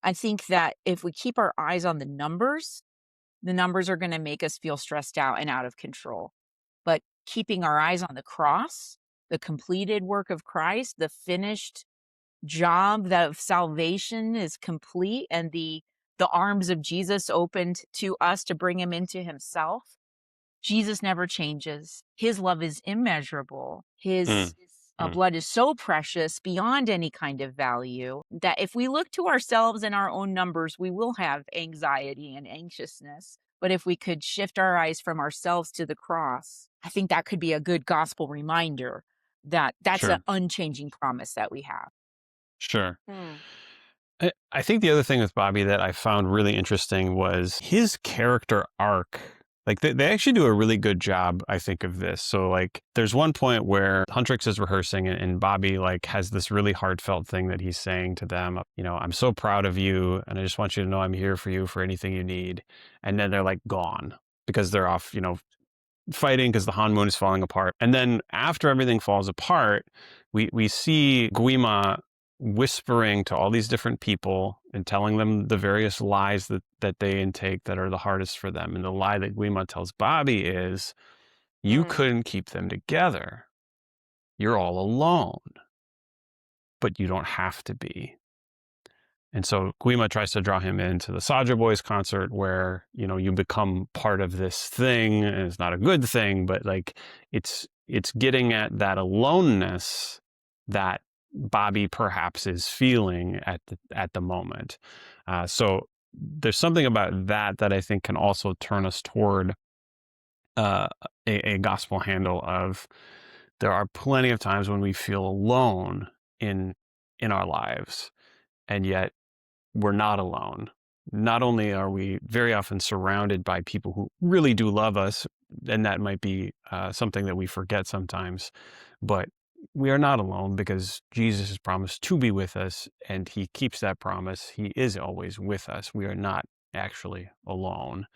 I think that if we keep our eyes on the numbers are going to make us feel stressed out and out of control. But keeping our eyes on the cross, the completed work of Christ, the finished job that of salvation is complete, and the arms of Jesus opened to us to bring him into himself. Jesus never changes. His love is immeasurable. Mm, His mm. blood is so precious beyond any kind of value that if we look to ourselves and our own numbers, we will have anxiety and anxiousness. But if we could shift our eyes from ourselves to the cross, I think that could be a good gospel reminder that that's an Sure, unchanging promise that we have. sure. Hmm. I think the other thing with Bobby that I found really interesting was his character arc. Like they actually do a really good job, I think, of this. So like there's one point where Huntrix is rehearsing and Bobby like has this really heartfelt thing that he's saying to them, I'm so proud of you and I just want you to know I'm here for you for anything you need. And then they're like gone because they're off, fighting because the Han Moon is falling apart. And then after everything falls apart, we see Guima whispering to all these different people and telling them the various lies that they intake that are the hardest for them. And the lie that Guima tells Bobby is, you Mm. couldn't keep them together. You're all alone, but you don't have to be. And so Guima tries to draw him into the Saja Boys concert where, you become part of this thing and it's not a good thing, but like it's getting at that aloneness that Bobby perhaps is feeling at the moment. So there's something about that I think can also turn us toward uh, a gospel handle of there are plenty of times when we feel alone in in our lives, and yet we're not alone. Not only are we very often surrounded by people who really do love us, and that might be something that we forget sometimes, but we are not alone because Jesus has promised to be with us, and he keeps that promise. He is always with us. We are not actually alone.